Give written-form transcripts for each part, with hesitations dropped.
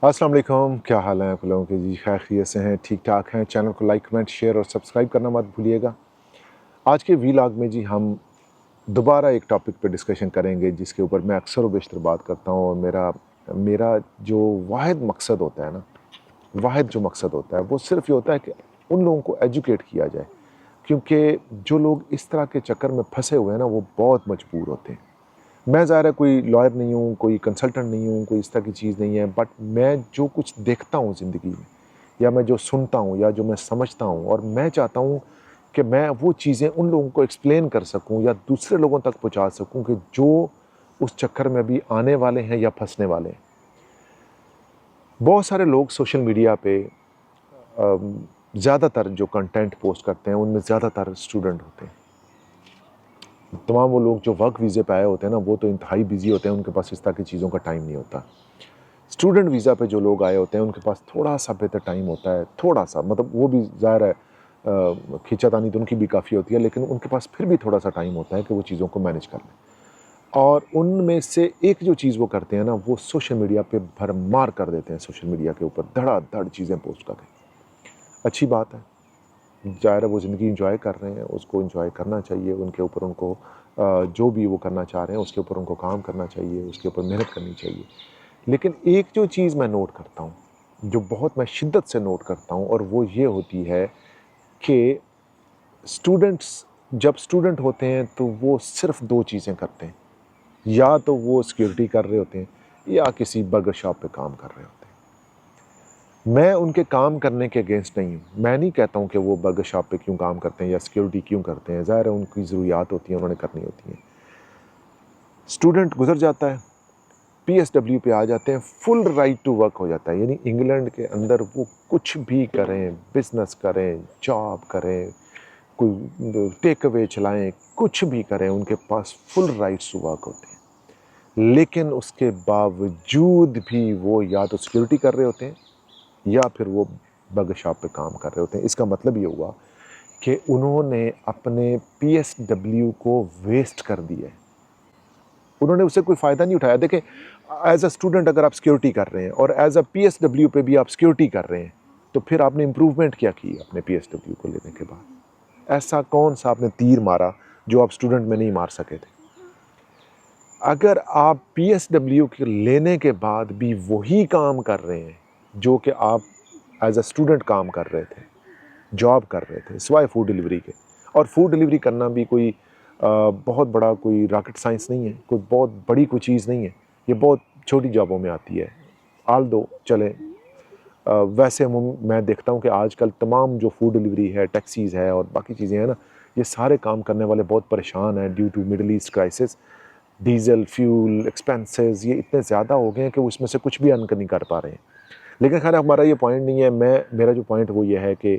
अस्सलाम वालेकुम, क्या हाल है आप लोगों के जी? खैर खैरियत से हैं, ठीक ठाक हैं। चैनल को लाइक कमेंट शेयर और सब्सक्राइब करना मत भूलिएगा। आज के वीलॉग में जी हम दोबारा एक टॉपिक पे डिस्कशन करेंगे जिसके ऊपर मैं अक्सर व बेशतर बात करता हूँ। और मेरा मेरा जो वाहिद मकसद होता है ना, वाहिद जो मकसद होता है वो सिर्फ ये होता है कि उन लोगों को एजुकेट किया जाए, क्योंकि जो लोग इस तरह के चक्कर में फंसे हुए हैं ना, वो बहुत मजबूर होते हैं। मैं ज़ाहिर है कोई लॉयर नहीं हूँ, कोई कंसल्टेंट नहीं हूँ, कोई इस तरह की चीज़ नहीं है, बट मैं जो कुछ देखता हूँ ज़िंदगी में, या मैं जो सुनता हूँ, या जो मैं समझता हूँ, और मैं चाहता हूँ कि मैं वो चीज़ें उन लोगों को एक्सप्लेन कर सकूँ या दूसरे लोगों तक पहुँचा सकूँ कि जो उस चक्कर में अभी आने वाले हैं या फंसने वाले हैं। बहुत सारे लोग सोशल मीडिया पे ज़्यादातर जो कंटेंट पोस्ट करते हैं उनमें ज़्यादातर स्टूडेंट होते हैं। तमाम वो लोग जो वर्क वीज़े पे आए होते हैं ना, वो तो इंतहाई बिजी होते हैं, उनके पास इस तरह की चीज़ों का टाइम नहीं होता। स्टूडेंट वीज़ा पे जो लोग आए होते हैं उनके पास थोड़ा सा बेहतर टाइम होता है, थोड़ा सा, मतलब वो भी ज़ाहिर है खींचातानी तो उनकी भी काफ़ी होती है, लेकिन उनके पास फिर भी थोड़ा सा टाइम होता है कि वो चीज़ों को मैनेज कर लें। और उनमें से एक जो चीज़ वो करते हैं ना, वो सोशल मीडिया पे भरमार कर देते हैं, सोशल मीडिया के ऊपर धड़ाधड़ चीज़ें पोस्ट करके। अच्छी बात है, ज़ाहिर है वो ज़िंदगी इंजॉय कर रहे हैं, उसको इंजॉय करना चाहिए, उनके ऊपर उनको जो भी वो करना चाह रहे हैं उसके ऊपर उनको काम करना चाहिए, उसके ऊपर मेहनत करनी चाहिए। लेकिन एक जो चीज़ मैं नोट करता हूँ, जो बहुत मैं शिद्दत से नोट करता हूँ, और वो ये होती है कि स्टूडेंट्स जब स्टूडेंट होते हैं तो वो सिर्फ 2 चीज़ें करते हैं, या तो वो सिक्योरिटी कर रहे होते हैं या किसी बर्गर शॉप पे काम कर रहे होते हैं। मैं उनके काम करने के अगेंस्ट नहीं हूँ। मैं नहीं कहता हूँ कि वो बर्गर शॉप पे क्यों काम करते हैं या सिक्योरिटी क्यों करते हैं, ज़ाहिर है उनकी ज़रूरियात होती हैं, उन्होंने करनी होती हैं। स्टूडेंट गुज़र जाता है, पीएसडब्ल्यू पे आ जाते हैं, फुल राइट टू वर्क हो जाता है, यानी इंग्लैंड के अंदर वो कुछ भी करें, बिजनेस करें, जॉब करें, कोई टेक अवे चलाएं, कुछ भी करें, उनके पास फुल राइट्स टू वर्क होते हैं। लेकिन उसके बावजूद भी वो या तो सिक्योरिटी कर रहे होते हैं या फिर वो बर्गर शॉप पे काम कर रहे होते हैं। इसका मतलब ये हुआ कि उन्होंने अपने पीएसडब्ल्यू को वेस्ट कर दिया है, उन्होंने उससे कोई फ़ायदा नहीं उठाया। देखें, एज अ स्टूडेंट अगर आप सिक्योरिटी कर रहे हैं और एज अ पीएसडब्ल्यू पे भी आप सिक्योरिटी कर रहे हैं, तो फिर आपने इम्प्रूवमेंट क्या की अपने पीएसडब्ल्यू को लेने के बाद? ऐसा कौन सा आपने तीर मारा जो आप स्टूडेंट में नहीं मार सके थे? अगर आप पीएसडब्ल्यू के लेने के बाद भी वही काम कर रहे हैं जो कि आप एज अ स्टूडेंट काम कर रहे थे, जॉब कर रहे थे, सिवाय फूड डिलीवरी के, और फूड डिलीवरी करना भी कोई बहुत बड़ा कोई रॉकेट साइंस नहीं है, कोई बहुत बड़ी कोई चीज़ नहीं है, ये बहुत छोटी जॉबों में आती है। आल दो चले, वैसे मैं देखता हूँ कि आजकल तमाम जो फूड डिलीवरी है, टैक्सीज़ है और बाकी चीज़ें हैं ना, ये सारे काम करने वाले बहुत परेशान हैं due to Middle East crisis. Diesel, fuel, expenses ये इतने ज़्यादा हो गए हैं कि वो इसमें से कुछ भी अर्न नहीं कर पा रहे हैं। लेकिन खैर हमारा ये पॉइंट नहीं है। मेरा जो पॉइंट वो ये है कि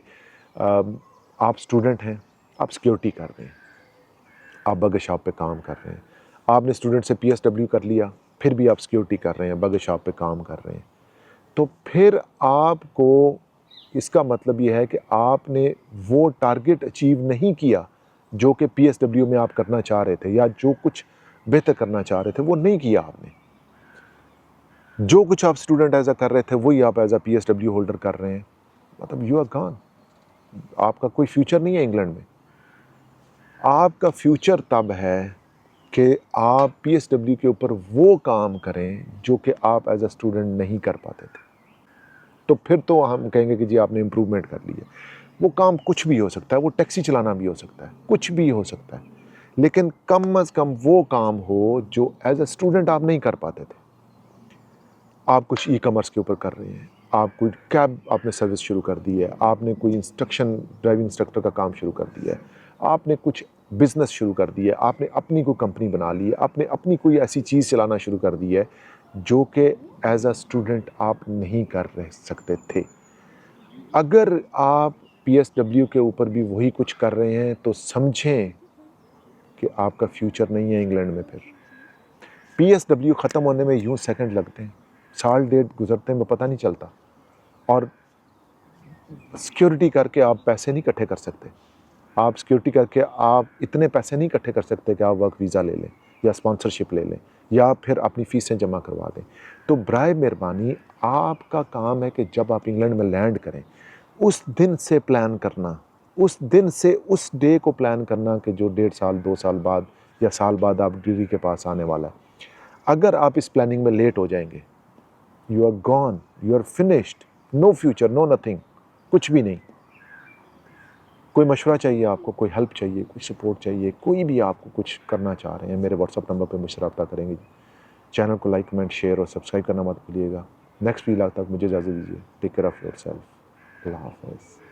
आप स्टूडेंट हैं, आप सिक्योरिटी कर रहे हैं, आप बर्गर शॉप पे काम कर रहे हैं, आपने स्टूडेंट से पीएसडब्ल्यू कर लिया, फिर भी आप सिक्योरिटी कर रहे हैं, बर्गर शॉप पे काम कर रहे हैं, तो फिर आपको इसका मतलब ये है कि आपने वो टारगेट अचीव नहीं किया जो कि पीएसडब्ल्यू में आप करना चाह रहे थे, या जो कुछ बेहतर करना चाह रहे थे वो नहीं किया आपने। जो कुछ आप स्टूडेंट एज अ कर रहे थे वही आप एज अ पीएसडब्ल्यू होल्डर कर रहे हैं, मतलब यू आर गॉन। आपका कोई फ्यूचर नहीं है इंग्लैंड में। आपका फ्यूचर तब है कि आप पीएसडब्ल्यू के ऊपर वो काम करें जो कि आप एज अ स्टूडेंट नहीं कर पाते थे, तो फिर तो हम कहेंगे कि जी आपने इम्प्रूवमेंट कर ली है। वो काम कुछ भी हो सकता है, वो टैक्सी चलाना भी हो सकता है, कुछ भी हो सकता है, लेकिन कम अज़ कम वो काम हो जो एज अ स्टूडेंट आप नहीं कर पाते थे। आप कुछ ई कॉमर्स के ऊपर कर रहे हैं, आप कोई कैब आपने सर्विस शुरू कर दी है, आपने कोई ड्राइविंग इंस्ट्रक्टर का काम शुरू कर दिया है, आपने कुछ बिज़नेस शुरू कर दिया है, आपने अपनी कोई कंपनी बना ली है, आपने अपनी कोई ऐसी चीज़ चलाना शुरू कर दी है जो कि एज अ स्टूडेंट आप नहीं कर रह सकते थे। अगर आप पीएसडब्ल्यू के ऊपर भी वही कुछ कर रहे हैं तो समझें कि आपका फ्यूचर नहीं है इंग्लैंड में। फिर पीएसडब्ल्यू ख़त्म होने में यूँ सेकंड लगते हैं, साल डेढ़ गुजरते हैं, पता नहीं चलता। और सिक्योरिटी करके आप पैसे नहीं इकट्ठे कर सकते। आप सिक्योरिटी करके आप इतने पैसे नहीं इकट्ठे कर सकते कि आप वर्क वीज़ा ले लें, یا اسپانسرشپ لے لیں یا پھر اپنی فیسیں جمع کروا دیں. تو برائے مہربانی آپ کا کام ہے کہ جب آپ انگلینڈ میں لینڈ کریں اس دن سے پلان کرنا، اس دن سے اس ڈے کو پلان کرنا کہ جو 1.5 سال 2 سال بعد یا سال بعد آپ ڈگری کے پاس آنے والا ہے. اگر آپ اس پلاننگ میں لیٹ ہو جائیں گے، you are gone, you are finished, no future, no nothing, کچھ بھی نہیں. کوئی مشورہ چاہیے آپ کو، کوئی ہیلپ چاہیے، کوئی سپورٹ چاہیے، کوئی بھی آپ کو کچھ کرنا چاہ رہے ہیں، میرے واٹس ایپ نمبر پہ مجھ سے رابطہ کریں گے. چینل کو لائک، کمنٹ، شیئر اور سبسکرائب کرنا مت بھولیے گا. نیکسٹ ویلاگ تک مجھے اجازت دیجیے. Take care of yourself. اللہ حافظ.